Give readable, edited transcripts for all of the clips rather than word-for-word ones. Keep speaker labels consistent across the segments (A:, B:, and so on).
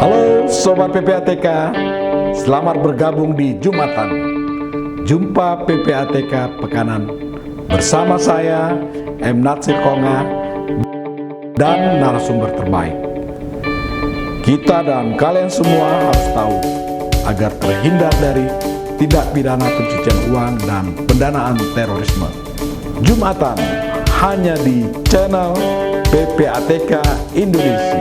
A: Halo Sobat PPATK, selamat bergabung di Jumatan. Jumpa PPATK Pekanan bersama saya M. Natsir Konga dan narasumber terbaik. Kita dan kalian semua harus tahu agar terhindar dari tindak pidana pencucian uang dan pendanaan terorisme. Jumatan hanya di channel PPATK Indonesia.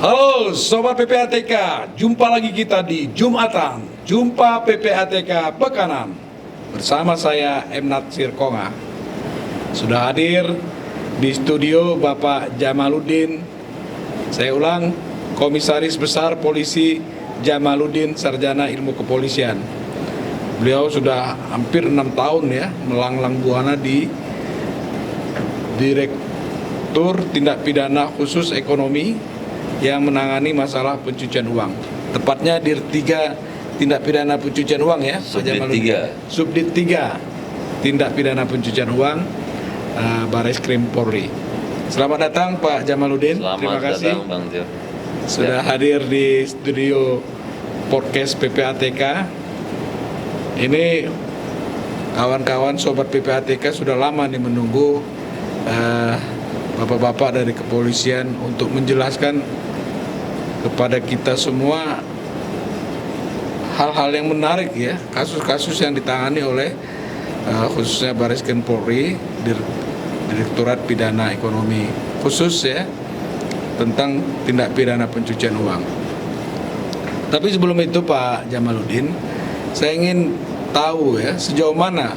A: Halo Sobat PPATK, jumpa lagi kita di Jumatan, Jumpa PPATK Pekanan bersama saya M. Natsir Konga. Sudah hadir di studio Bapak Jamaluddin, saya ulang, Komisaris Besar Polisi Jamaluddin, Sarjana Ilmu Kepolisian. Beliau sudah hampir 6 tahun ya melanglang buana di Direktur Tindak Pidana Khusus Ekonomi yang menangani masalah pencucian uang. Tepatnya Dir 3 Tindak Pidana Pencucian Uang ya,
B: Subdit 3.
A: Subdit 3 Tindak Pidana Pencucian Uang, Bareskrim Polri. Selamat datang Pak Jamaluddin. Terima kasih
B: datang, Bang Tio.
A: sudah hadir di studio podcast PPATK. Ini kawan-kawan Sobat PPATK sudah lama nih menunggu bapak-bapak dari kepolisian untuk menjelaskan kepada kita semua hal-hal yang menarik ya, kasus-kasus yang ditangani oleh khususnya Bareskrim Polri, Direktorat Pidana Ekonomi Khusus ya, tentang tindak pidana pencucian uang. Tapi sebelum itu Pak Jamaluddin, saya ingin tahu ya sejauh mana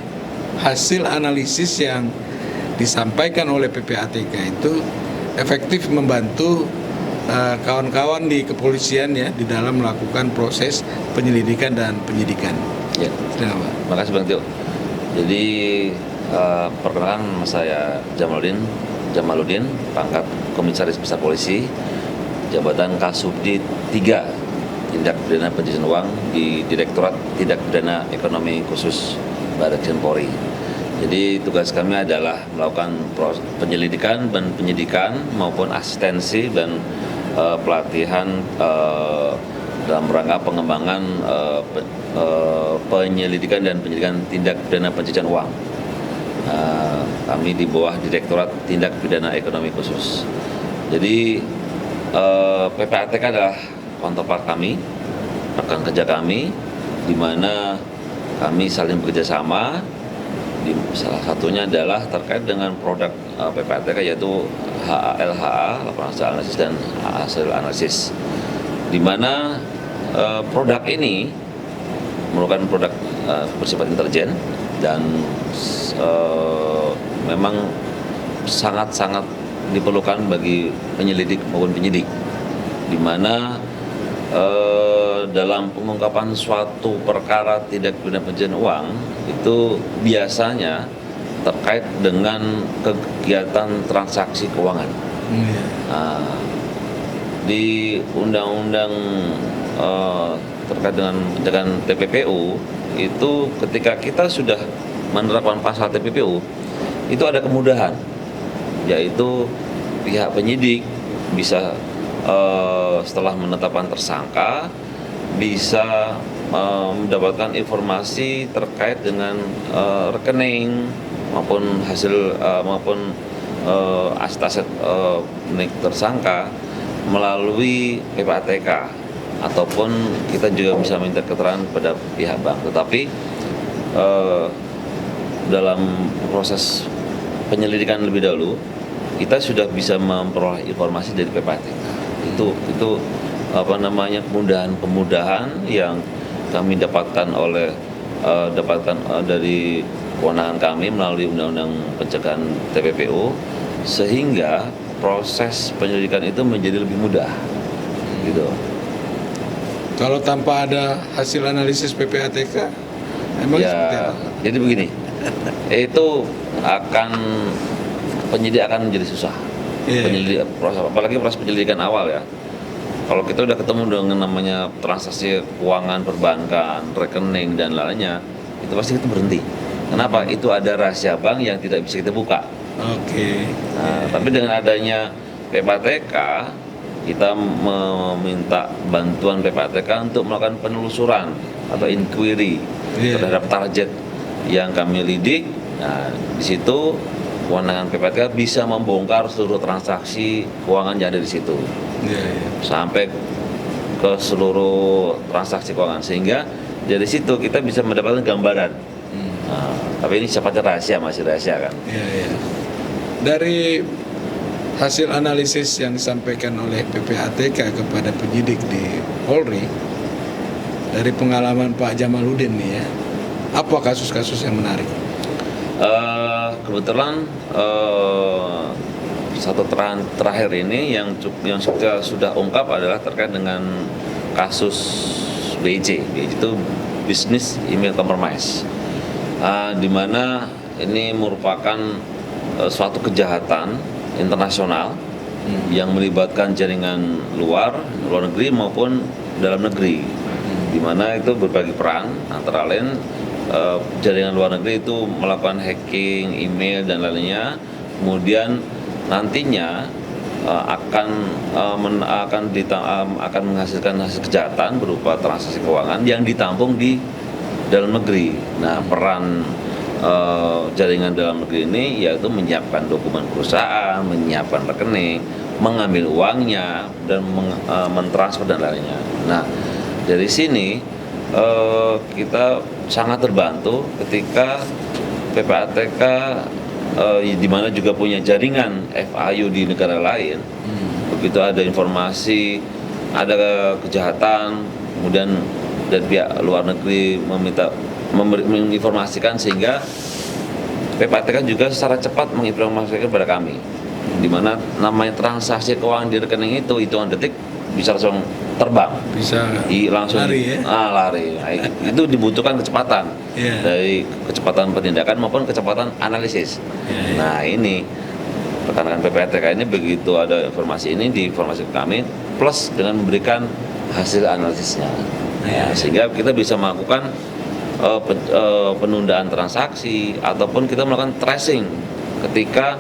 A: hasil analisis yang disampaikan oleh PPATK itu efektif membantu kawan-kawan di kepolisian ya di dalam melakukan proses penyelidikan dan penyidikan.
B: Ya,
A: Terima kasih.
B: makasih Bang Tio. Jadi perkenalkan saya Jamaluddin, pangkat Komisaris Besar Polisi, jabatan Kasubdit 3 Tindak Pidana Pencucian Uang di Direktorat Tindak Pidana Ekonomi Khusus Bareskrim Polri. Jadi tugas kami adalah melakukan penyelidikan dan penyidikan maupun asistensi dan pelatihan dalam rangka pengembangan penyelidikan dan penyidikan tindak pidana pencucian uang. Kami di bawah Direktorat Tindak Pidana Ekonomi Khusus. Jadi PPATK adalah counterpart kami, rekan kerja kami, di mana kami saling bekerja sama. Salah satunya adalah terkait dengan produk PPATK yaitu LHA, laporan hasil analisis dan hasil analisis, di mana produk ini merupakan produk bersifat intelijen dan memang sangat-sangat diperlukan bagi penyelidik maupun penyidik, di mana dalam pengungkapan suatu perkara tindak pidana pencucian uang itu biasanya terkait dengan kegiatan transaksi keuangan. Di undang-undang terkait dengan pencegahan TPPU itu ketika kita sudah menerapkan pasal TPPU itu ada kemudahan, yaitu pihak penyidik bisa setelah menetapkan tersangka bisa mendapatkan informasi terkait dengan rekening maupun hasil maupun aset-aset milik tersangka melalui PPATK, ataupun kita juga bisa minta keterangan kepada pihak bank. Tetapi dalam proses penyelidikan lebih dahulu kita sudah bisa memperoleh informasi dari PPATK. Itu kemudahan yang kami dapatkan dari kewenangan kami melalui undang-undang pencegahan TPPU, sehingga proses penyelidikan itu menjadi lebih mudah gitu.
A: Kalau tanpa ada hasil analisis PPATK, emang seperti apa?
B: Jadi begini, itu penyidik akan menjadi susah. Apalagi proses penyelidikan awal ya. Kalau kita udah ketemu dengan namanya transaksi keuangan perbankan, rekening dan lainnya, itu pasti kita berhenti. Kenapa? Itu ada rahasia bank yang tidak bisa kita buka.
A: Oke.
B: Nah, tapi dengan adanya PPATK kita meminta bantuan PPATK untuk melakukan penelusuran atau inquiry terhadap target yang kami lidik. Nah, di situ kewenangan PPATK bisa membongkar seluruh transaksi keuangan yang ada di situ, sampai ke seluruh transaksi keuangan, sehingga dari situ kita bisa mendapatkan gambaran. Nah, tapi ini sifatnya rahasia, masih rahasia kan.
A: Dari hasil analisis yang disampaikan oleh PPATK kepada penyidik di Polri, dari pengalaman Pak Jamaluddin nih ya, apa kasus-kasus yang menarik?
B: Kebetulan satu terakhir ini yang sudah ungkap adalah terkait dengan kasus BIC. BIC itu Business Email Compromise, di mana ini merupakan suatu kejahatan internasional yang melibatkan jaringan luar negeri maupun dalam negeri, di mana itu berbagi peran, antara lain jaringan luar negeri itu melakukan hacking email dan lainnya, kemudian nantinya akan menghasilkan hasil kejahatan berupa transaksi keuangan yang ditampung di dalam negeri. Nah, peran jaringan dalam negeri ini yaitu menyiapkan dokumen perusahaan, menyiapkan rekening, mengambil uangnya, dan mentransfer dan lainnya. Nah, dari sini kita sangat terbantu ketika PPATK di mana juga punya jaringan FIU di negara lain. Begitu ada informasi, ada kejahatan, kemudian dari pihak luar negeri menginformasikan, sehingga PPATK juga secara cepat menginformasikan kepada kami, di mana namanya transaksi keuangan di rekening itu hitungan detik bisa langsung terbang,
A: bisa
B: langsung
A: lari ya?
B: Lari. Nah, itu dibutuhkan kecepatan dari kecepatan penindakan maupun kecepatan analisis. Nah, ini rekan-rekan PPATK ini begitu ada informasi ini diinformasi ke kami, plus dengan memberikan hasil analisisnya, sehingga kita bisa melakukan penundaan transaksi ataupun kita melakukan tracing ketika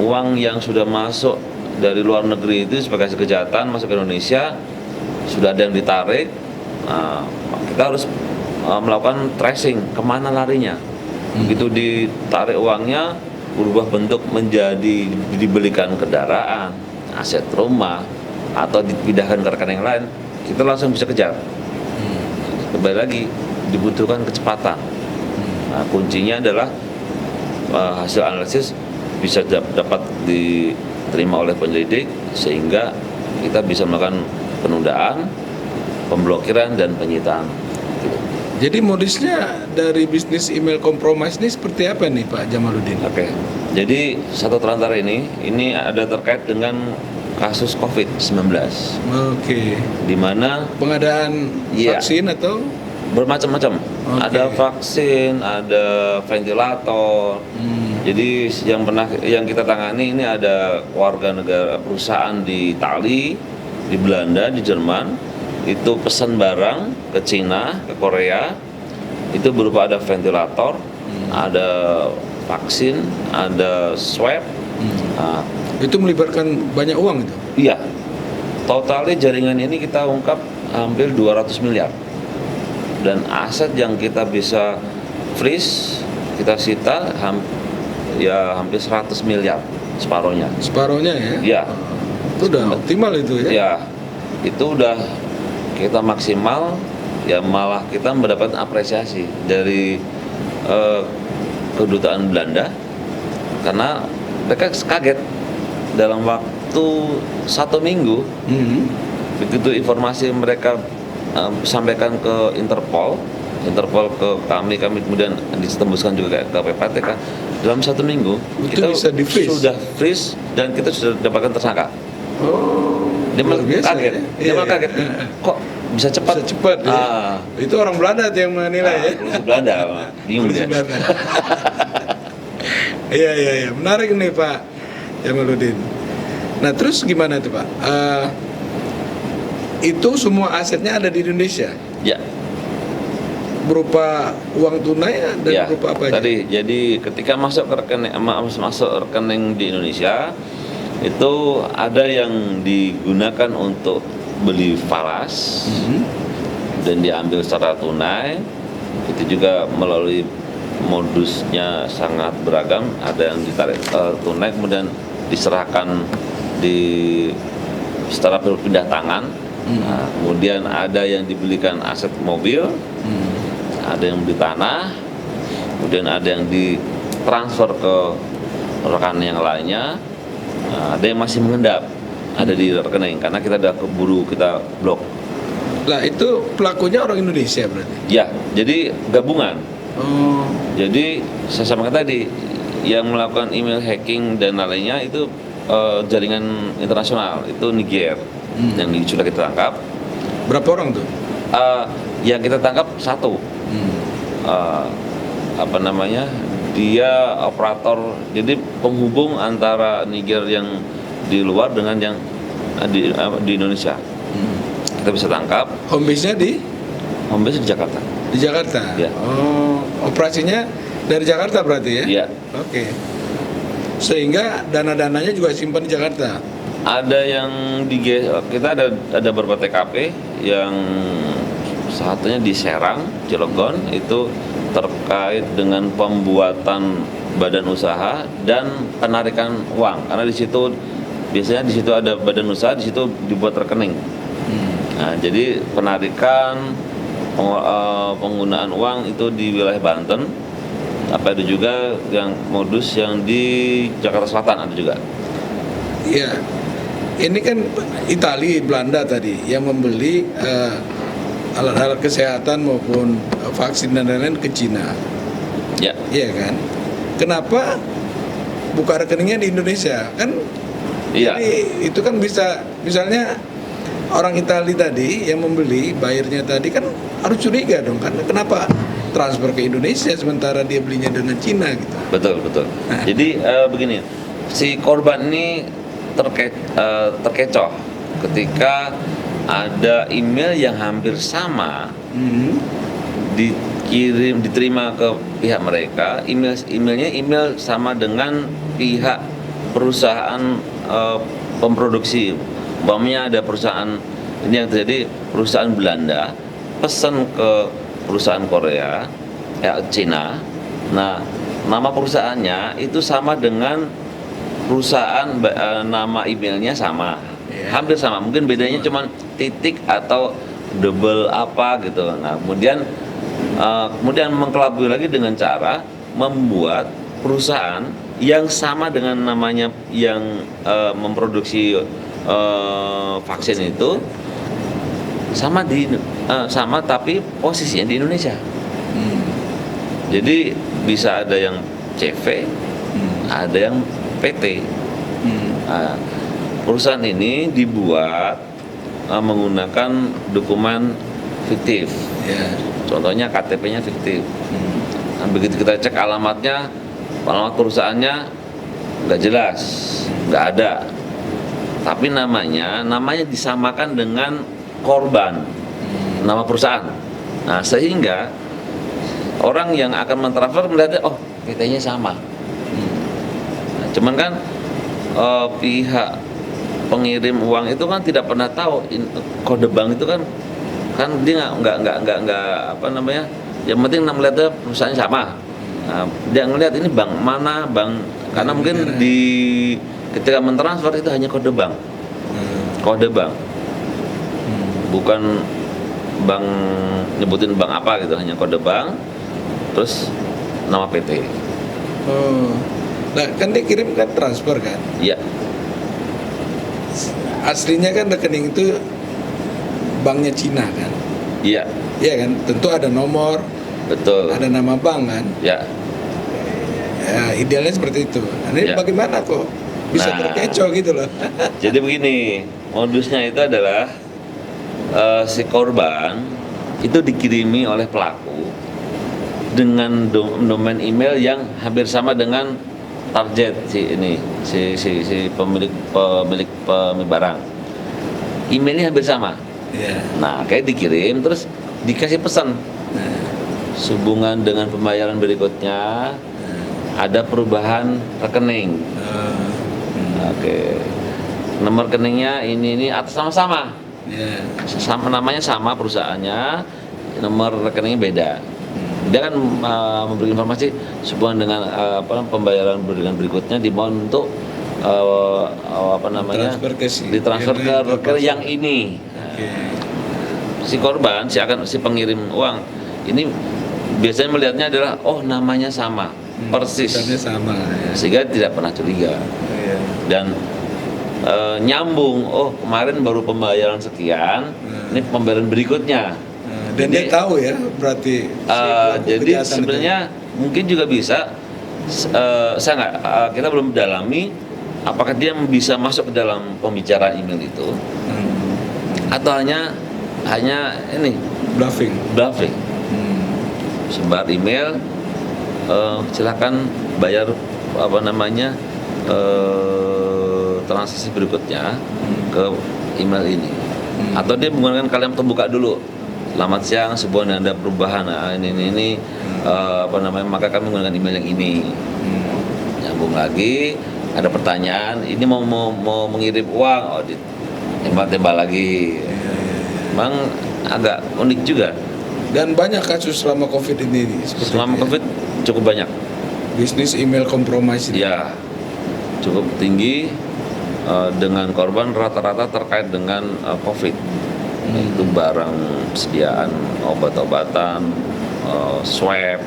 B: uang yang sudah masuk dari luar negeri itu sebagai kejahatan masuk ke Indonesia, sudah ada yang ditarik. Kita harus melakukan tracing kemana larinya. Begitu ditarik uangnya berubah bentuk menjadi dibelikan kendaraan, aset rumah, atau dipindahkan ke rekening lain, kita langsung bisa kejar. Kembali lagi dibutuhkan kecepatan. Nah, kuncinya adalah hasil analisis bisa dapat diterima oleh penyelidik, sehingga kita bisa melakukan penundaan, pemblokiran, dan penyitaan.
A: Jadi modusnya dari bisnis email compromise ini seperti apa nih Pak Jamaluddin?
B: Oke, jadi satu terantara ini ada terkait dengan kasus COVID-19.
A: Oke.
B: Di mana
A: pengadaan vaksin atau
B: bermacam-macam. Ada vaksin, ada ventilator. Jadi yang kita tangani ini ada warga negara perusahaan di Itali, di Belanda, di Jerman. Itu pesan barang ke Cina, ke Korea. Itu berupa ada ventilator, ada vaksin, ada swab. Nah,
A: itu melibatkan banyak uang itu?
B: Iya. Totalnya jaringan ini kita ungkap hampir 200 miliar. Dan aset yang kita bisa freeze, kita sita hampir 100 miliar, separohnya.
A: Separohnya ya?
B: Iya.
A: Itu udah optimal itu ya?
B: Iya. Itu udah kita maksimal, ya malah kita mendapat apresiasi dari kedutaan Belanda, karena mereka kaget dalam waktu 1 minggu. Begitu informasi mereka sampaikan ke Interpol ke kami kemudian ditembuskan juga ke PPATK, dalam 1 minggu
A: itu
B: kita
A: bisa
B: sudah freeze dan kita sudah dapatkan tersangka. Dia malah kaget, kok bisa cepat?
A: Bisa cepat ya? Itu orang Belanda yang menilai ya?
B: Polisi Belanda, bingung dia.
A: Iya, menarik nih Pak Jamaluddin. Nah terus gimana tuh Pak? Itu semua asetnya ada di Indonesia?
B: Ya.
A: Berupa uang tunai dan berupa apa aja?
B: Jadi ketika masuk ke rekening di Indonesia, itu ada yang digunakan untuk beli falas dan diambil secara tunai. Itu juga melalui modusnya sangat beragam. Ada yang ditarik tunai kemudian diserahkan secara berpindah tangan. Nah, kemudian ada yang dibelikan aset mobil, ada yang beli tanah, kemudian ada yang ditransfer ke rekan yang lainnya. Nah, ada yang masih mengendap, ada di rekening karena kita udah keburu kita blok.
A: Lah itu pelakunya orang Indonesia berarti?
B: Ya, jadi gabungan.
A: Oh.
B: Jadi saya sampaikan tadi yang melakukan email hacking dan lainnya itu jaringan internasional, itu Niger yang sudah kita tangkap.
A: Berapa orang tuh?
B: Yang kita tangkap satu. Dia operator, jadi penghubung antara Niger yang di luar dengan yang di Indonesia. Kita bisa tangkap.
A: Home base-nya di?
B: Home base di Jakarta.
A: Di Jakarta?
B: Ya.
A: Oh, operasinya dari Jakarta berarti ya?
B: Iya.
A: Oke. Sehingga dana-dananya juga simpan di Jakarta?
B: Ada yang kita ada beberapa TKP yang satunya di Serang, Cilegon, itu terkait dengan pembuatan badan usaha dan penarikan uang. Karena biasanya di situ ada badan usaha, di situ dibuat rekening. Nah, jadi penarikan penggunaan uang itu di wilayah Banten. Apa ada juga yang modus yang di Jakarta Selatan ada juga.
A: Iya. Ini kan Italia, Belanda tadi yang membeli alat-alat kesehatan maupun vaksin dan lain-lain ke Cina.
B: Ya.
A: Iya kan? Kenapa buka rekeningnya di Indonesia? Kan
B: Iya.
A: jadi itu kan bisa, misalnya orang Italia tadi yang membeli, bayarnya tadi kan harus curiga dong kan, kenapa transfer ke Indonesia sementara dia belinya dengan Cina gitu.
B: Betul. Jadi begini, si korban ini terkecoh ketika ada email yang hampir sama diterima ke pihak mereka. Emailnya email sama dengan pihak perusahaan pemproduksi. Umpamanya ada perusahaan, ini yang terjadi, perusahaan Belanda pesan ke perusahaan Korea, Cina. Nah, nama perusahaannya itu sama dengan perusahaan, nama emailnya sama, hampir sama. Mungkin bedanya cuma titik atau double apa gitu. Nah, kemudian mengkelabui lagi dengan cara membuat perusahaan yang sama dengan namanya yang memproduksi vaksin itu sama tapi posisinya di Indonesia. Jadi bisa ada yang CV, ada yang PT. Nah, perusahaan ini dibuat menggunakan dokumen fiktif. Contohnya KTP-nya fiktif. Nah, begitu kita cek alamat perusahaannya nggak jelas, nggak ada. Tapi namanya disamakan dengan korban, nama perusahaan. Nah, sehingga orang yang akan mentransfer melihatnya, oh, PT-nya sama. Nah, cuman kan pihak pengirim uang itu kan tidak pernah tahu kode bank itu kan dia nggak apa namanya. Yang penting melihatnya perusahaannya sama. Nah, dia ngelihat ini bank mana, karena mungkin ketika mentransfer itu hanya kode bank. Kode bank. Bukan bank, nyebutin bank apa gitu, hanya kode bank, terus nama PT.
A: Nah, kan dia kirim kan transfer kan?
B: Iya.
A: Aslinya kan rekening itu banknya Cina kan?
B: Iya.
A: Iya kan? Tentu ada nomor.
B: Betul.
A: Ada nama bank kan?
B: Ya.
A: Ya, idealnya seperti itu. Nah, ini bagaimana kok bisa terkecoh gitu loh?
B: Jadi begini, modusnya itu adalah si korban itu dikirimi oleh pelaku dengan domain email yang hampir sama dengan target si pemilik barang. Emailnya hampir sama. Nah, kayak dikirim terus dikasih pesan. Sehubungan dengan pembayaran berikutnya ada perubahan rekening. Oke. Nomor rekeningnya ini atas nama sama.
A: Ya.
B: Sama namanya sama perusahaannya, nomor rekeningnya beda. Dia kan memberi informasi sehubungan dengan pembayaran bulanan berikutnya dimohon untuk ditransfer ke rekening yang ini.
A: Oke.
B: Si korban, si pengirim uang ini biasanya melihatnya adalah namanya sama, persis.
A: Tulisannya sama. Ya.
B: Sehingga tidak pernah curiga.
A: Iya.
B: Dan nyambung, kemarin baru pembayaran sekian, ini pembayaran berikutnya.
A: Dan dia tahu ya, berarti
B: jadi sebenarnya mungkin juga bisa, kita belum mendalami apakah dia bisa masuk ke dalam pembicaraan email itu, atau hanya ini
A: bluffing.
B: Sebar email, silakan bayar transaksi berikutnya ke email ini, atau dia menggunakan kalimat pembuka dulu. Selamat siang, sebuah ada perubahan maka kami menggunakan email yang ini. Nyambung lagi, ada pertanyaan, ini mau mengirim uang, tembak lagi. Memang agak unik juga.
A: Dan banyak kasus selama COVID ini.
B: Selama COVID cukup banyak.
A: Bisnis email compromise ini.
B: Ya, cukup tinggi dengan korban rata-rata terkait dengan COVID. Itu barang sediaan obat-obatan, swab,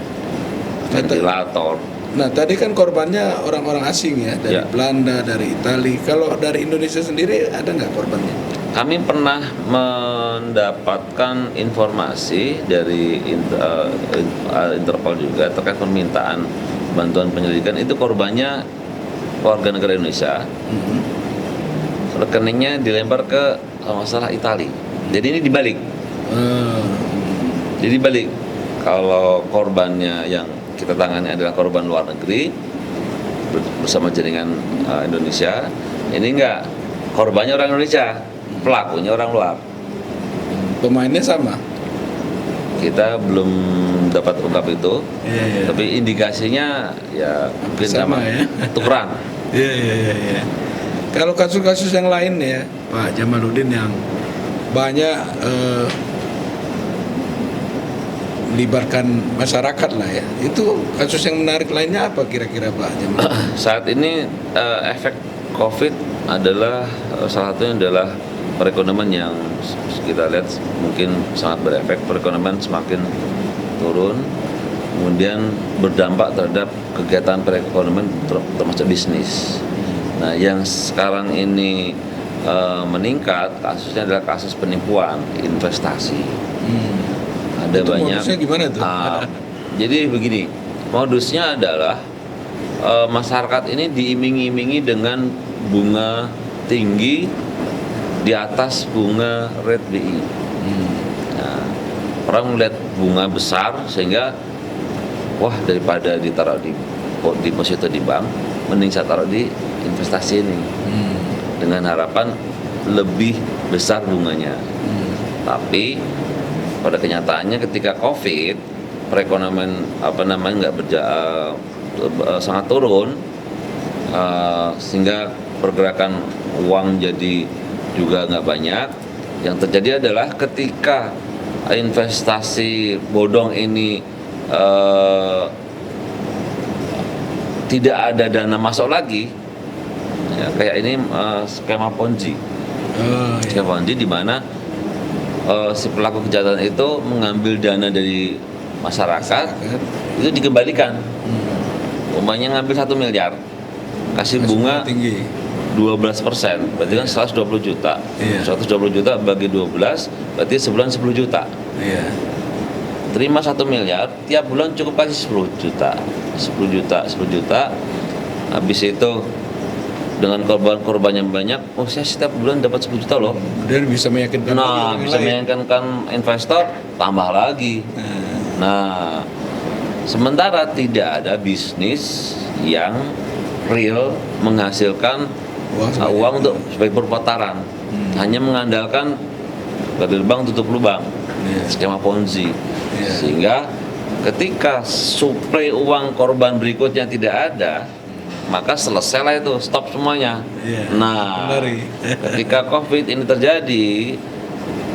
B: ventilator.
A: Nah, tadi kan korbannya orang-orang asing ya, dari Belanda, dari Italia. Kalau dari Indonesia sendiri ada nggak korbannya?
B: Kami pernah mendapatkan informasi dari Interpol juga terkait permintaan bantuan penyelidikan. Itu korbannya warga negara Indonesia. Rekeningnya dilempar ke masalah Italia. Jadi ini dibalik. Jadi balik. Kalau korbannya yang kita tangani adalah korban luar negeri bersama jaringan Indonesia, ini enggak, korbannya orang Indonesia, pelakunya orang luar.
A: Pemainnya sama.
B: Kita belum dapat ungkap itu, tapi indikasinya ya mungkin sama
A: ya.
B: tukeran.
A: Iya. Kalau kasus-kasus yang lain ya, Pak Jamaluddin, yang banyak melibatkan masyarakat lah ya, itu kasus yang menarik lainnya apa kira-kira Pak Jamaluddin?
B: Saat ini efek COVID adalah salah satunya adalah perekonomian yang kita lihat mungkin sangat berefek. Perekonomian semakin turun, kemudian berdampak terhadap kegiatan perekonomian termasuk bisnis. Nah, yang sekarang ini meningkat kasusnya adalah kasus penipuan investasi. Ada
A: itu
B: banyak.
A: Modusnya gimana tuh?
B: Jadi begini, modusnya adalah masyarakat ini diiming-imingi dengan bunga tinggi di atas bunga rate BI. Nah, orang melihat bunga besar sehingga daripada ditaruh di deposito di bank, mending saya taruh di investasi ini dengan harapan lebih besar bunganya. Tapi pada kenyataannya ketika COVID, perekonomian sangat turun, sehingga pergerakan uang jadi juga nggak banyak. Yang terjadi adalah ketika investasi bodong ini tidak ada dana masuk lagi, ya, kayak ini skema Ponzi. Skema Ponzi di mana si pelaku kejahatan itu mengambil dana dari masyarakat, itu dikembalikan. Umpamanya ngambil 1 miliar, kasih bunga
A: tinggi
B: 12%, berarti kan 120 juta. 120 juta bagi 12, berarti sebulan 10 juta. Terima 1 miliar, tiap bulan cukup kasih 10 juta. 10 juta. Habis itu dengan korban yang banyak, saya setiap bulan dapat 10 juta loh.
A: Dan bisa meyakinkan.
B: Bisa meyakinkan investor, tambah lagi. Nah, sementara tidak ada bisnis yang real menghasilkan uang untuk sebagai perputaran. Hanya mengandalkan dari bank tutup lubang, skema Ponzi. Sehingga ketika suplai uang korban berikutnya tidak ada, maka selesailah itu, stop semuanya.
A: Iya,
B: Nah,
A: benar.
B: ketika COVID ini terjadi,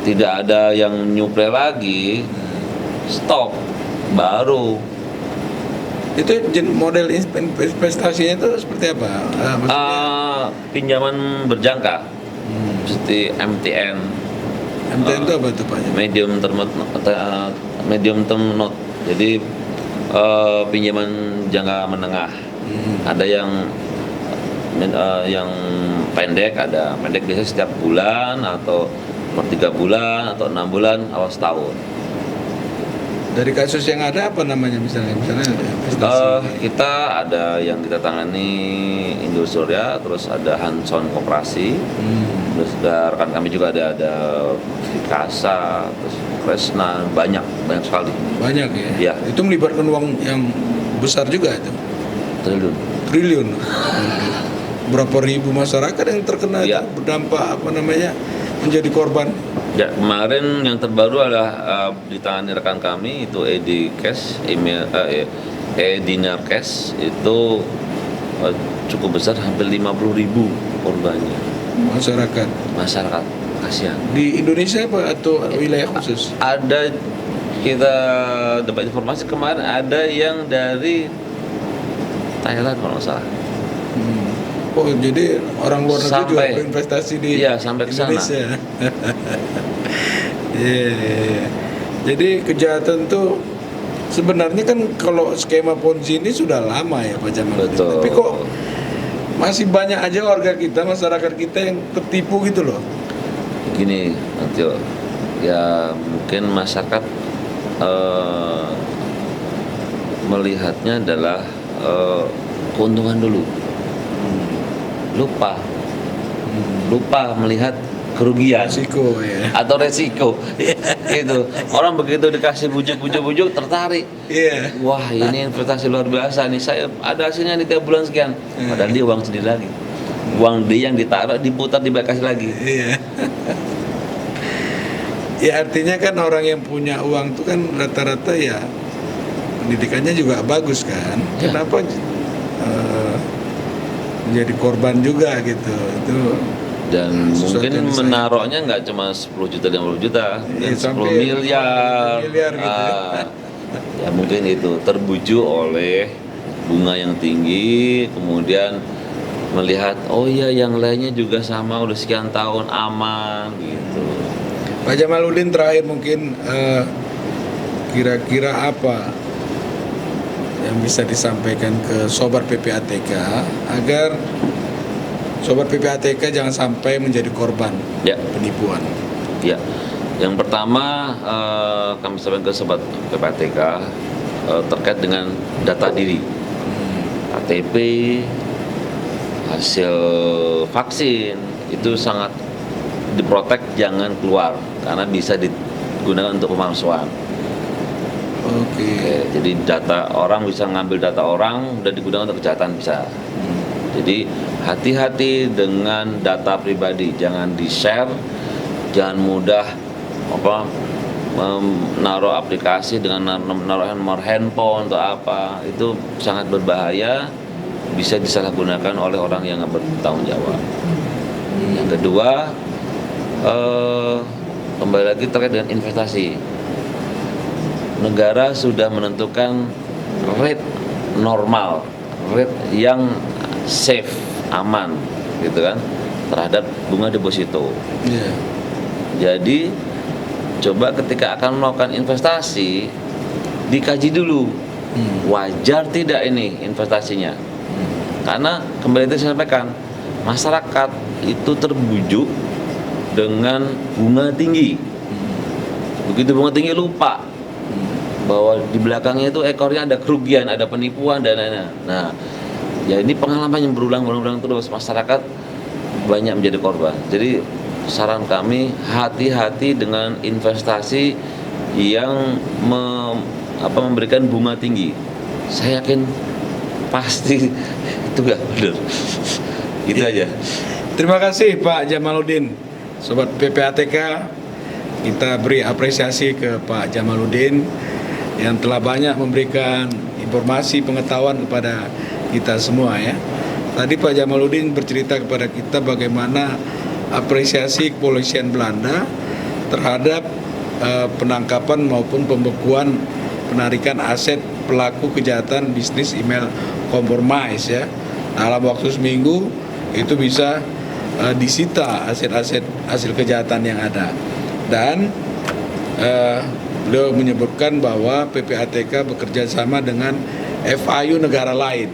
B: tidak ada yang nyuplai lagi, stop, baru
A: Itu model investasinya itu seperti apa? Maksudnya
B: pinjaman berjangka, seperti MTN,
A: MTN itu apa tuh Pak?
B: medium term note. Jadi pinjaman jangka menengah. Ada yang pendek, ada pendek biasanya setiap bulan atau per 3 bulan atau 6 bulan atau setahun.
A: Dari kasus yang ada apa namanya misalnya ada investasi?
B: Kita ada yang kita tangani Indosuria, terus ada Hanson Koperasi, terus rekan kami juga ada Vikasa, terus Kresna, banyak sekali.
A: Banyak ya?
B: Ya.
A: Itu melibatkan uang yang besar juga itu? Triliun. Berapa ribu masyarakat yang terkena
B: Ya.
A: itu berdampak menjadi korban?
B: Ya, kemarin yang terbaru adalah ditangani rekan kami itu Dinar Cash itu cukup besar, hampir 50.000 korbannya. Masyarakat, kasihan.
A: Di Indonesia apa atau wilayah khusus?
B: Ada, kita dapat informasi kemarin ada yang dari Thailand kalau nggak salah.
A: Oh, jadi orang luar negeri juga berinvestasi di
B: sampai ke sana.
A: Indonesia. Iya. Jadi kejahatan tuh sebenarnya kan kalau skema Ponzi ini sudah lama ya Pak Jamal.
B: Betul.
A: Tapi kok masih banyak aja warga kita, masyarakat kita yang tertipu gitu loh.
B: Gini, Antio, ya mungkin masyarakat melihatnya adalah keuntungan dulu. Lupa melihat kerugian
A: Resiko ya.
B: atau resiko. Gitu. Orang begitu dikasih bujuk tertarik.
A: Iya.
B: Wah, ini investasi luar biasa nih, saya ada hasilnya nih tiap bulan sekian. Padahal dia uang sendiri lagi. Uang dia yang ditaruh diputar dikasih lagi.
A: Iya. Ya artinya kan orang yang punya uang itu kan rata-rata ya pendidikannya juga bagus kan.
B: Ya.
A: Kenapa menjadi korban juga gitu? Itu
B: Dan
A: sesuatu
B: mungkin
A: yang
B: menaruhnya nggak cuma 10 juta 50 juta,
A: Iya,
B: dan 10
A: sampai
B: miliar.
A: 10 miliar gitu ya.
B: Ya mungkin itu terbujuk oleh bunga yang tinggi, kemudian melihat oh iya yang lainnya juga sama udah sekian tahun aman gitu.
A: Pak Jamaluddin, terakhir mungkin kira-kira apa yang bisa disampaikan ke Sobat PPATK agar Sobat PPATK jangan sampai menjadi korban
B: Ya.
A: penipuan?
B: Ya, yang pertama kami sampaikan ke Sobat PPATK terkait dengan data diri, KTP, hasil vaksin itu sangat diprotek, jangan keluar karena bisa digunakan untuk pemalsuan.
A: Oke.
B: Jadi data orang bisa ngambil data orang udah digunakan untuk kejahatan bisa. Jadi hati-hati dengan data pribadi, jangan di-share, jangan mudah menaruh aplikasi dengan menaruh nomor handphone atau apa, itu sangat berbahaya, bisa disalahgunakan oleh orang yang nggak bertanggung jawab. Yang kedua, kembali lagi terkait dengan investasi. Negara sudah menentukan rate normal, rate yang safe, aman, gitu kan, terhadap bunga deposito.
A: Iya.
B: Jadi coba ketika akan melakukan investasi dikaji dulu wajar tidak ini investasinya. Karena kembali itu saya sampaikan, masyarakat itu terbujuk dengan bunga tinggi. Begitu bunga tinggi lupa bahwa di belakangnya itu ekornya ada kerugian, ada penipuan dan lain-lain. Nah, ya ini pengalaman yang berulang terus, masyarakat banyak menjadi korban. Jadi saran kami hati-hati dengan investasi yang memberikan bunga tinggi. Saya yakin pasti itu nggak benar. Gitu aja.
A: Terima kasih Pak Jamaluddin. Sobat PPATK, kita beri apresiasi ke Pak Jamaluddin yang telah banyak memberikan informasi pengetahuan kepada kita semua ya. Tadi Pak Jamaludin bercerita kepada kita bagaimana apresiasi kepolisian Belanda terhadap penangkapan maupun pembekuan penarikan aset pelaku kejahatan bisnis email compromise ya. Dalam waktu seminggu itu bisa disita aset-aset hasil kejahatan yang ada. Dan beliau menyebutkan bahwa PPATK bekerja sama dengan FIU negara lain.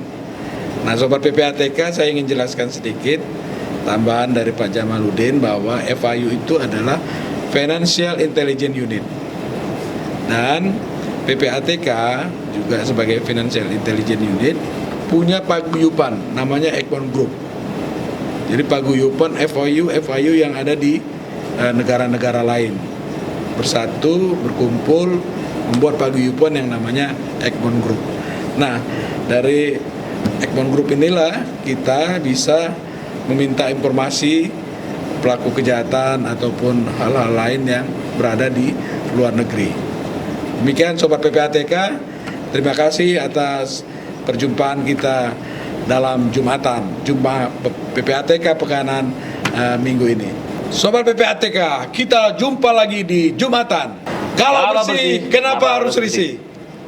A: Nah, Sobat PPATK, saya ingin jelaskan sedikit tambahan dari Pak Jamaludin bahwa FIU itu adalah Financial Intelligence Unit. Dan PPATK juga sebagai Financial Intelligence Unit punya paguyuban namanya Egmont Group. Jadi paguyuban FIU yang ada di negara-negara lain bersatu, berkumpul, membuat paguyuban yang namanya Egmont Group. Nah, dari Egmont Group inilah kita bisa meminta informasi pelaku kejahatan ataupun hal-hal lain yang berada di luar negeri. Demikian Sobat PPATK, terima kasih atas perjumpaan kita dalam Jumpa PPATK Pekanan minggu ini. Sobat PPATK, kita jumpa lagi di Jumatan. Kalau bersih, kenapa harus risih?